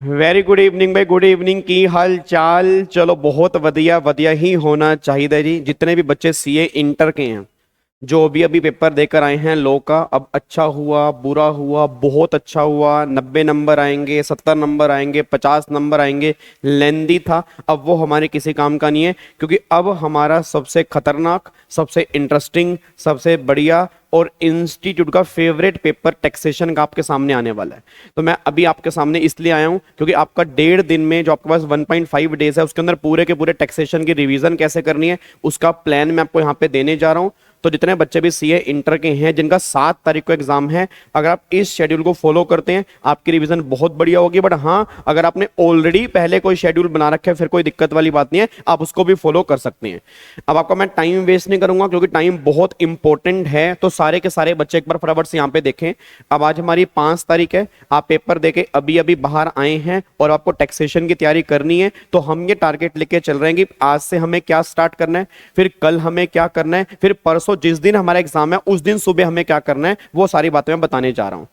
Very good evening भाई, good evening. की हाल चाल? चलो बहुत वधिया वधिया ही होना चाहिए जी। जितने भी बच्चे सीए इंटर के हैं, जो भी अभी पेपर देकर आए हैं लो का, अब अच्छा हुआ बुरा हुआ, बहुत अच्छा हुआ, 90 नंबर आएंगे, 70 नंबर आएंगे, 50 नंबर आएंगे, लेंदी था, अब वो हमारे किसी काम का नहीं है। क्योंकि अब हमारा सबसे खतरनाक, सबसे इंटरेस्टिंग, सबसे बढ़िया और इंस्टीट्यूट का फेवरेट पेपर टैक्सेशन का आपके सामने आने वाला है। तो मैं अभी आपके सामने इसलिए आया हूं क्योंकि आपका 1.5 दिन में जो आपके पास 1.5 डेज है, उसके अंदर पूरे के पूरे टैक्सेशन की रिवीजन कैसे करनी है उसका प्लान मैं आपको यहाँ पे देने जा रहा हूँ। तो जितने बच्चे भी सीए इंटर के हैं जिनका 7 तारीख को एग्जाम है, अगर आप इस शेड्यूल को फॉलो करते हैं आपकी रिवीजन बहुत बढ़िया होगी। बट हाँ, अगर आपने ऑलरेडी पहले कोई शेड्यूल बना रखा है फिर कोई दिक्कत वाली बात नहीं है, आप उसको भी फॉलो कर सकते हैं। अब आपका मैं टाइम वेस्ट नहीं करूंगा क्योंकि टाइम बहुत इंपॉर्टेंट है। तो सारे के सारे बच्चे एक बार फटाफट से यहाँ पे देखें। अब आज हमारी 5 तारीख है, आप पेपर देके अभी अभी बाहर आए हैं और आपको टैक्सेशन की तैयारी करनी है। तो हम ये टारगेट लेके चल रहे हैं कि आज से हमें क्या स्टार्ट करना है, फिर कल हमें क्या करना है, फिर परसों जिस दिन हमारा एग्जाम है उस दिन सुबह हमें क्या करना है, वो सारी बातें मैं बताने जा रहा हूं।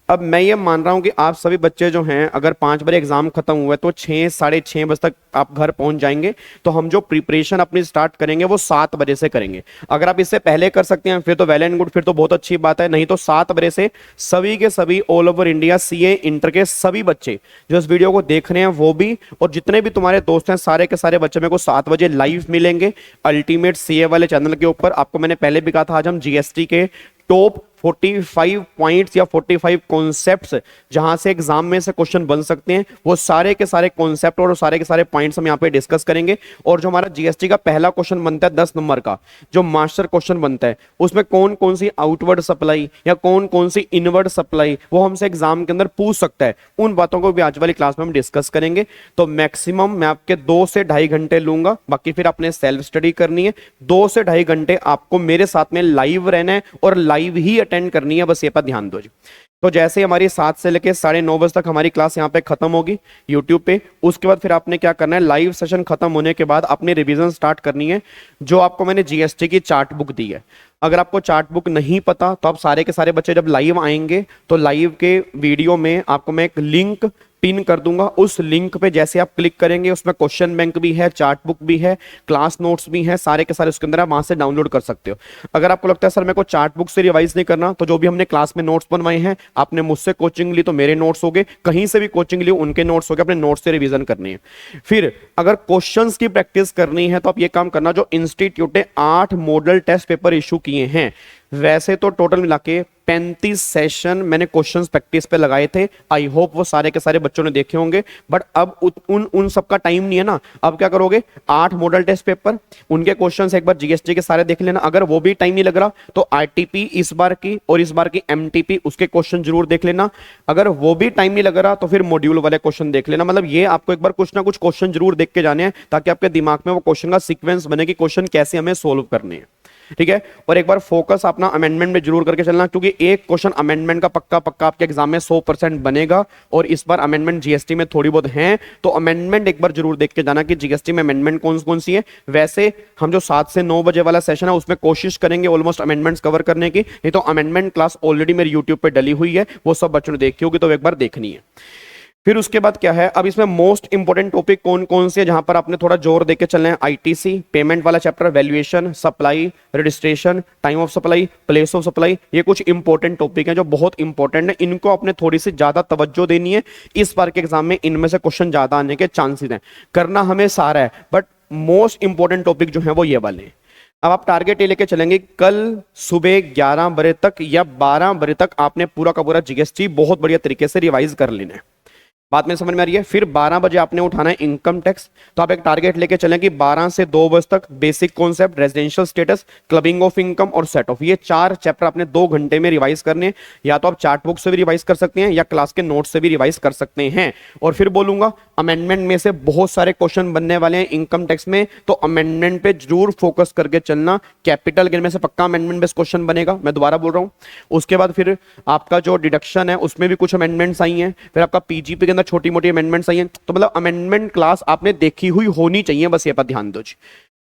अब मैं ये मान रहा हूं कि आप सभी बच्चे जो हैं, अगर 5 बजे एग्जाम खत्म हुआ है तो 6 साढ़े 6 बजे तक आप घर पहुंच जाएंगे। तो हम जो प्रिपरेशन अपनी स्टार्ट करेंगे वो 7 बजे से करेंगे। अगर आप इससे पहले कर सकते हैं फिर तो वेल एंड गुड, फिर तो बहुत अच्छी बात है। नहीं तो 7 बजे से सभी के सभी all over India CA inter के सभी बच्चे जो इस वीडियो को देख रहे हैं वो भी, और जितने भी तुम्हारे दोस्त हैं सारे के सारे बच्चे मेरे को 7 बजे लाइव मिलेंगे अल्टीमेट सीए वाले चैनल के ऊपर। आपको मैंने पहले भी कहा था आज हम जीएसटी के टॉप 45 पॉइंट्स या 45 कॉन्सेप्ट्स जहां से एग्जाम में से क्वेश्चन बन सकते हैं, वो सारे के सारे कॉन्सेप्ट और सारे के सारे पॉइंट्स हम यहां पे डिस्कस करेंगे। और जो हमारा जीएसटी का पहला क्वेश्चन बनता है 10 नंबर का, जो मास्टर क्वेश्चन बनता है, उसमें कौन कौन सी आउटवर्ड सप्लाई या कौन कौन सी इनवर्ड सप्लाई वो हमसे एग्जाम के अंदर पूछ सकता है, उन बातों को भी आज वाली क्लास में हम डिस्कस करेंगे। तो मैक्सिमम मैं आपके 2 से ढाई घंटे लूंगा, बाकी फिर आपने सेल्फ स्टडी करनी है। 2 से ढाई घंटे आपको मेरे साथ में लाइव रहना है और लाइव ही अटेंड करनी है, बस ये पर ध्यान दो जी। तो जैसे हमारी 7 से लेकर 9:30 तक हमारी क्लास यहाँ पे खत्म होगी यूट्यूब पे, उसके बाद फिर आपने क्या करना है, लाइव सेशन खत्म होने के बाद अपनी रिवीजन स्टार्ट करनी है। जो आपको मैंने जीएसटी की चार्ट बुक दी है, अगर आपको चार्ट बुक नहीं पता तो आप सारे के सारे बच्चे जब लाइव आएंगे तो लाइव के वीडियो में आपको मैं एक लिंक पिन कर दूंगा। उस लिंक पे जैसे आप क्लिक करेंगे उसमें क्वेश्चन बैंक भी है, चार्ट बुक भी है, क्लास नोट्स भी हैं, सारे के सारे उसके अंदर आप वहां से डाउनलोड कर सकते हो। अगर आपको लगता है सर मेरे को चार्ट बुक से रिवाइज नहीं करना, तो जो भी हमने क्लास में नोट्स बनवाए हैं, आपने मुझसे कोचिंग ली तो मेरे नोट्स हो गए, कहीं से भी कोचिंग ली उनके नोट्स हो गए, अपने नोट्स से रिवीजन करनी है। फिर अगर क्वेश्चंस की प्रैक्टिस करनी है तो आप ये काम करना, जो इंस्टीट्यूट ने 8 मॉडल टेस्ट पेपर इशू किए हैं, वैसे तो टोटल मिला के 35 सेशन मैंने क्वेश्चंस प्रैक्टिस पे लगाए थे। आई होप वो सारे के सारे बच्चों ने देखे होंगे। बट अब उन सबका टाइम नहीं है ना। अब क्या करोगे, 8 मॉडल टेस्ट पेपर, उनके क्वेश्चंस एक बार जीएसटी के सारे देख लेना। अगर वो भी टाइम नहीं लग रहा तो आरटीपी इस बार की और इस बार की एमटीपी उसके क्वेश्चन जरूर देख लेना। अगर वो भी टाइम नहीं लग रहा तो फिर मॉड्यूल वाले क्वेश्चन देख लेना। मतलब ये आपको एक बार कुछ ना कुछ क्वेश्चन जरूर देख के जाने हैं ताकि आपके दिमाग में वो क्वेश्चन का सीक्वेंस बने कि क्वेश्चन कैसे हमें सोल्व करने हैं। ठीक है। और एक बार फोकस अपना अमेंडमेंट में जरूर करके चलना, क्योंकि एक क्वेश्चन अमेंडमेंट का पक्का पक्का आपके एग्जाम में 100% बनेगा। और इस बार अमेंडमेंट जीएसटी में थोड़ी बहुत है, तो अमेंडमेंट एक बार जरूर देख के जाना कि जीएसटी में अमेंडमेंट कौन कौन सी है। वैसे हम जो 7 से 9 बजे वाला सेशन है उसमें कोशिश करेंगे ऑलमोस्ट अमेंडमेंट्स कवर करने की। नहीं तो अमेंडमेंट क्लास ऑलरेडी मेरी यूट्यूब पर डली हुई है, वो सब बच्चों ने देखी होगी, तो एक बार देखनी है। फिर उसके बाद क्या है, अब इसमें मोस्ट इंपोर्टेंट टॉपिक कौन कौन से है जहां पर आपने थोड़ा जोर देके चलना है। आईटीसी पेमेंट वाला chapter, valuation, supply, registration, time of supply, place of supply, ये कुछ इंपॉर्टेंट टॉपिक हैं जो बहुत इंपॉर्टेंट है। इनको आपने थोड़ी सी ज्यादा तवज्जो देनी है। इस बार के एग्जाम में इनमें से क्वेश्चन ज्यादा आने के चांसेस हैं। करना हमें सारा है बट मोस्ट इंपॉर्टेंट टॉपिक जो है वो ये वाले हैं। अब आप टारगेट ये लेके चलेंगे, कल सुबह 11 बजे तक या 12 बजे तक आपने पूरा का पूरा जीएसटी बहुत बढ़िया तरीके से रिवाइज कर लेना है। बात में समझ में आ रही है। फिर 12 बजे आपने उठाना है इनकम टैक्स। तो आप एक टारगेट लेके चलें कि 12 से 2 बजे तक basic concept, residential status, clubbing of income और सेट ऑफ, ये 4 चैप्टर आपने 2 घंटे में रिवाइज करने हैं। या तो आप चार्ट बुक से भी रिवाइज कर सकते हैं या क्लास के नोट से भी रिवाइज कर सकते हैं। और फिर बोलूंगा अमेंडमेंट में से बहुत सारे क्वेश्चन बनने वाले हैं इनकम टैक्स में, तो अमेंडमेंट पे जरूर फोकस करके चलना। कैपिटल गेन में से पक्का अमेंडमेंट बेस्ड क्वेश्चन बनेगा, मैं दोबारा बोल रहा हूं। उसके बाद फिर आपका जो डिडक्शन है उसमें भी कुछ अमेंडमेंट्स आई हैं। फिर आपका पीजीपी के अंदर छोटी मोटी अमेंडमेंट्स आई हैं। तो मतलब अमेंडमेंट क्लास आपने देखी हुई होनी चाहिए, बस ये पर ध्यान दो जी।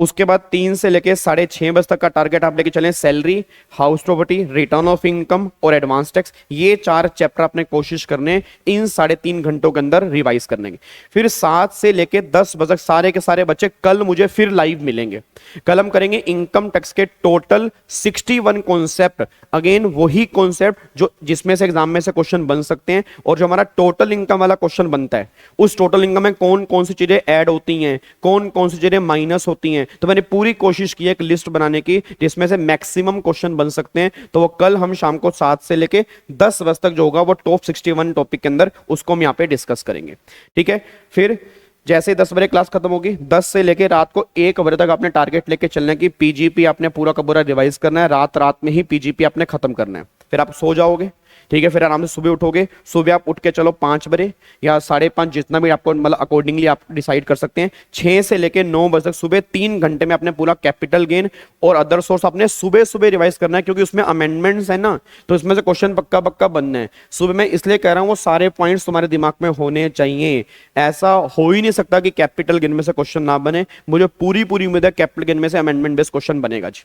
उसके बाद 3 से लेके 6:30 तक का टारगेट आप लेके चलें salary, house property, return of income और एडवांस टैक्स। ये 4 चैप्टर आपने कोशिश करने इन 3.5 घंटों के अंदर रिवाइज करने के। फिर 7 से लेके 10 बजे तक सारे के सारे बच्चे कल मुझे फिर लाइव मिलेंगे। कल हम करेंगे इनकम टैक्स के टोटल 61 कॉन्सेप्ट, अगेन वही कॉन्सेप्ट जो जिसमें से एग्जाम में से क्वेश्चन बन सकते हैं। और जो हमारा टोटल इनकम वाला क्वेश्चन बनता है, उस टोटल इनकम में कौन कौन सी चीजें ऐड होती हैं, कौन कौन सी चीजें माइनस होती हैं। तो मैंने पूरी कोशिश की है एक लिस्ट बनाने की जिसमें से मैक्सिमम क्वेश्चन बन सकते हैं। तो वो कल हम शाम को 7 से लेके 10 बजे तक जो होगा वो टॉप 61 टॉपिक के अंदर उसको हम यहाँ पे डिस्कस करेंगे। ठीक है, फिर जैसे ही 10 बजे क्लास खत्म होगी, 10 से लेके रात को 1 बजे तक आपने टारगेट लेके चलना है कि पीजीपी आपने पूरा का पूरा रिवाइज करना है। रात रात में ही पीजीपी आपने खत्म करना है। फिर आप सो जाओगे, ठीक है। फिर आराम से सुबह उठोगे, सुबह आप उठ के चलो 5 बजे या 5:30, जितना भी आपको मतलब अकॉर्डिंगली आप डिसाइड कर सकते हैं। 6 से लेके 9 बजे तक सुबह 3 घंटे में अपने पूरा कैपिटल गेन और अदर सोर्स आपने सुबह सुबह रिवाइज करना है, क्योंकि उसमें अमेंडमेंट्स है ना, तो इसमें से क्वेश्चन पक्का पक्का बनना है। सुबह मैं इसलिए कह रहा हूं वो सारे पॉइंट्स तुम्हारे दिमाग में होने चाहिए। ऐसा हो ही नहीं सकता कि कैपिटल गेन में से क्वेश्चन ना बने। मुझे पूरी पूरी उम्मीद है कैपिटल गेन में से अमेंडमेंट बेस्ड क्वेश्चन बनेगा जी।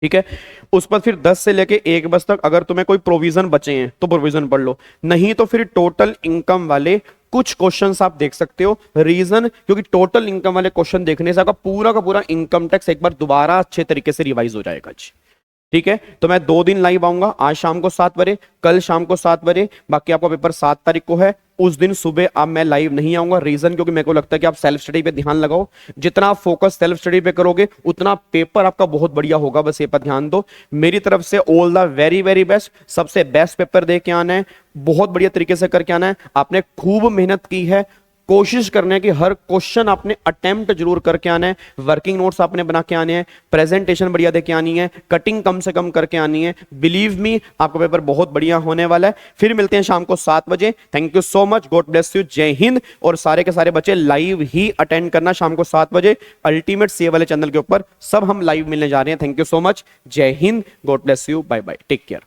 ठीक है, उस पर फिर 10 से लेके 1 बजे तक अगर तुम्हें कोई प्रोविजन बचे हैं तो प्रोविजन पढ़ लो, नहीं तो फिर टोटल इनकम वाले कुछ क्वेश्चंस आप देख सकते हो। रीजन, क्योंकि टोटल इनकम वाले क्वेश्चन देखने से आपका पूरा का पूरा इनकम टैक्स एक बार दोबारा अच्छे तरीके से रिवाइज हो जाएगा जी। ठीक है, तो मैं 2 दिन लाइव आऊंगा, आज शाम को 7 बजे, कल शाम को 7 बजे। बाकी आपका पेपर 7 तारीख को है, उस दिन सुबह अब मैं लाइव नहीं आऊंगा। रीजन, क्योंकि मेरे को लगता है कि आप सेल्फ स्टडी पे ध्यान लगाओ। जितना आप फोकस सेल्फ स्टडी पे करोगे उतना पेपर आपका बहुत बढ़िया होगा, बस ये पर ध्यान दो। मेरी तरफ से all the very very best. सबसे बेस्ट पेपर दे के आना है, बहुत बढ़िया तरीके से करके आना है। आपने खूब मेहनत की है, कोशिश करना है कि हर क्वेश्चन आपने अटेम्प्ट जरूर करके आना है। वर्किंग नोट्स आपने बना के आने हैं, प्रेजेंटेशन बढ़िया दे के आनी है, कटिंग कम से कम करके आनी है। बिलीव मी, आपका पेपर बहुत बढ़िया होने वाला है। फिर मिलते हैं शाम को 7 बजे। Thank you so much, God bless you, जय हिंद। और सारे के सारे बच्चे लाइव ही अटेंड करना शाम को 7 बजे अल्टीमेट सीए वाले चैनल के ऊपर। सब हम लाइव मिलने जा रहे हैं। Thank you so much, Jai Hind, God bless you, bye bye, take care.